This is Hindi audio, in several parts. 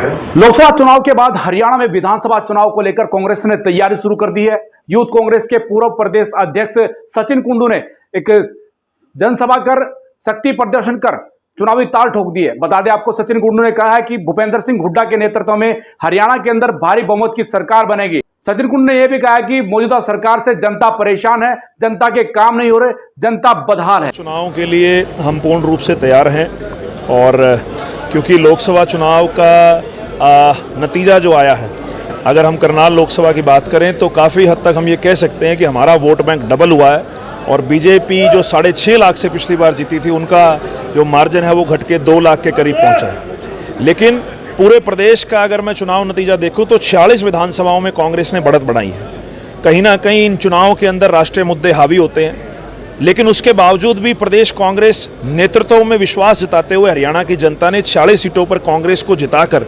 है। लोकसभा चुनाव के बाद हरियाणा में विधानसभा चुनाव को लेकर कांग्रेस ने तैयारी शुरू कर दी है। यूथ कांग्रेस के पूर्व प्रदेश अध्यक्ष सचिन कुंडू ने एक जनसभा कर शक्ति प्रदर्शन कर चुनावी ताल ठोक दी है। बता दें आपको, सचिन कुंडू ने कहा है कि भूपेंद्र सिंह हुड्डा के नेतृत्व में हरियाणा के अंदर भारी बहुमत की सरकार बनेगी। सचिन कुंडू ने यह भी कहा है कि मौजूदा सरकार से जनता परेशान है, जनता के काम नहीं हो रहे, जनता बदहाल है। चुनाव के लिए हम पूर्ण रूप से तैयार हैं और क्योंकि लोकसभा चुनाव का नतीजा जो आया है, अगर हम करनाल लोकसभा की बात करें तो काफ़ी हद तक हम ये कह सकते हैं कि हमारा वोट बैंक डबल हुआ है और बीजेपी जो 6.5 लाख से पिछली बार जीती थी, उनका जो मार्जिन है वो घट के 2 लाख के करीब पहुंचा है। लेकिन पूरे प्रदेश का अगर मैं चुनाव नतीजा देखूं तो 46 विधानसभाओं में कांग्रेस ने बढ़त बढ़ाई है। कहीं ना कहीं इन चुनावों के अंदर राष्ट्रीय मुद्दे हावी होते हैं, लेकिन उसके बावजूद भी प्रदेश कांग्रेस नेतृत्व में विश्वास जताते हुए हरियाणा की जनता ने 46 सीटों पर कांग्रेस को जिताकर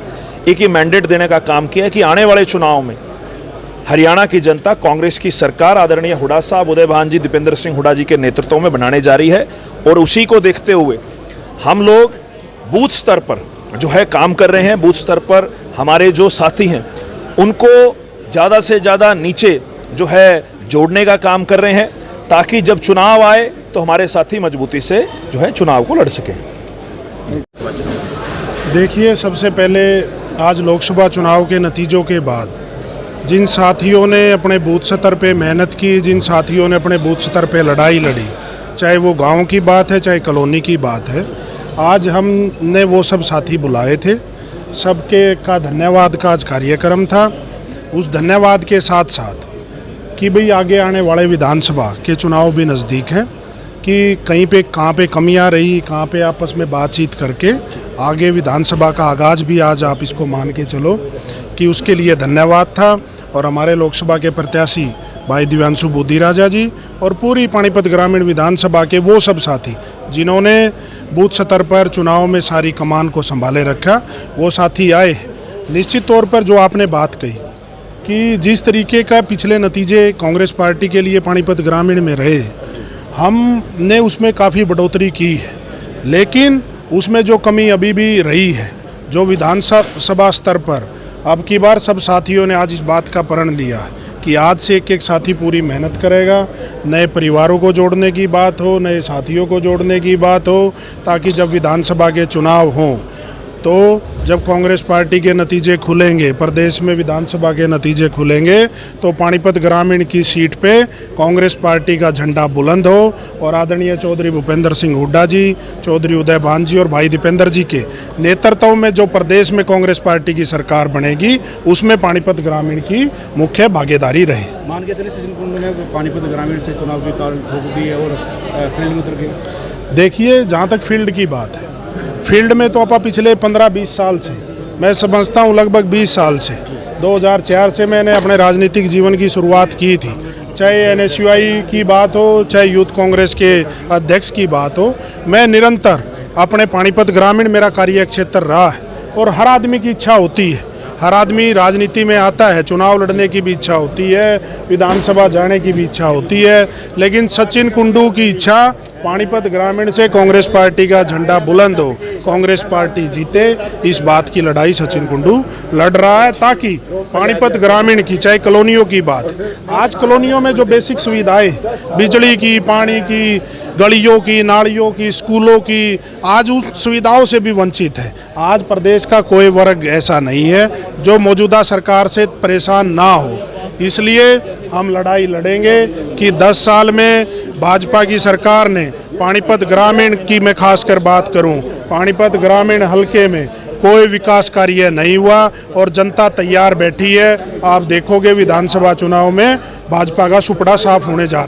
एक ही मैंडेट देने का काम किया कि आने वाले चुनाव में हरियाणा की जनता कांग्रेस की सरकार आदरणीय हुड्डा साहब, उदय भान जी, दीपेंद्र सिंह हुड्डा जी के नेतृत्व में बनाने जा रही है। और उसी को देखते हुए हम लोग बूथ स्तर पर जो है काम कर रहे हैं। बूथ स्तर पर हमारे जो साथी हैं उनको ज़्यादा से ज़्यादा नीचे जो है जोड़ने का काम कर रहे हैं, ताकि जब चुनाव आए तो हमारे साथी मजबूती से जो है चुनाव को लड़ सकें। देखिए, सबसे पहले आज लोकसभा चुनाव के नतीजों के बाद जिन साथियों ने अपने बूथ स्तर पे मेहनत की, जिन साथियों ने अपने बूथ स्तर पे लड़ाई लड़ी, चाहे वो गांव की बात है चाहे कॉलोनी की बात है, आज हमने वो सब साथी बुलाए थे। सबके का धन्यवाद का आज कार्यक्रम था। उस धन्यवाद के साथ साथ कि भाई आगे आने वाले विधानसभा के चुनाव भी नज़दीक हैं, कि कहीं पे कहाँ पे कमियां रही, कहाँ पे आपस में बातचीत करके आगे विधानसभा का आगाज़ भी आज आप इसको मान के चलो कि उसके लिए धन्यवाद था। और हमारे लोकसभा के प्रत्याशी भाई दिव्यांशु बुद्धिराजा जी और पूरी पानीपत ग्रामीण विधानसभा के वो सब साथी जिन्होंने बूथ स्तर पर चुनाव में सारी कमान को संभाले रखा, वो साथी आए। निश्चित तौर पर जो आपने बात कही कि जिस तरीके का पिछले नतीजे कांग्रेस पार्टी के लिए पानीपत ग्रामीण में रहे, हमने उसमें काफ़ी बढ़ोतरी की है, लेकिन उसमें जो कमी अभी भी रही है, जो विधानसभा स्तर पर अब की बार सब साथियों ने आज इस बात का प्रण लिया कि आज से एक एक साथी पूरी मेहनत करेगा। नए परिवारों को जोड़ने की बात हो, नए साथियों को जोड़ने की बात हो, ताकि जब विधानसभा के चुनाव हों तो जब कांग्रेस पार्टी के नतीजे खुलेंगे, प्रदेश में विधानसभा के नतीजे खुलेंगे, तो पानीपत ग्रामीण की सीट पे कांग्रेस पार्टी का झंडा बुलंद हो और आदरणीय चौधरी भूपेंद्र सिंह हुड्डा जी, चौधरी उदय भान जी और भाई दीपेंद्र जी के नेतृत्व में जो प्रदेश में कांग्रेस पार्टी की सरकार बनेगी, उसमें पानीपत ग्रामीण की मुख्य भागीदारी रहे। मान के चलिए सचिन कुंडू ने पानीपत ग्रामीण से चुनाव की ताल ठोक दी है और फील्ड में उतर गए। देखिए, जहाँ तक फील्ड की बात है, फील्ड में तो आप पिछले 15-20 साल से, मैं समझता हूँ लगभग 20 साल से, 2004 से मैंने अपने राजनीतिक जीवन की शुरुआत की थी। चाहे NSUI की बात हो, चाहे यूथ कांग्रेस के अध्यक्ष की बात हो, मैं निरंतर अपने पानीपत ग्रामीण मेरा कार्य क्षेत्र रहा है। और हर आदमी की इच्छा होती है, हर आदमी राजनीति में आता है, चुनाव लड़ने की भी इच्छा होती है, विधानसभा जाने की भी इच्छा होती है, लेकिन सचिन कुंडू की इच्छा पानीपत ग्रामीण से कांग्रेस पार्टी का झंडा बुलंद हो, कांग्रेस पार्टी जीते, इस बात की लड़ाई सचिन कुंडू लड़ रहा है, ताकि पानीपत ग्रामीण की, चाहे कॉलोनियों की बात, आज कॉलोनियों में जो बेसिक सुविधाएं, बिजली की, पानी की, गलियों की, नालियों की, स्कूलों की, आज उन सुविधाओं से भी वंचित है। आज प्रदेश का कोई वर्ग ऐसा नहीं है जो मौजूदा सरकार से परेशान ना हो। इसलिए हम लड़ाई लड़ेंगे कि 10 साल में भाजपा की सरकार ने पानीपत ग्रामीण की, मैं खासकर बात करूं, पानीपत ग्रामीण हलके में कोई विकास कार्य नहीं हुआ और जनता तैयार बैठी है। आप देखोगे विधानसभा चुनाव में भाजपा का सुपड़ा साफ होने जा रहा है।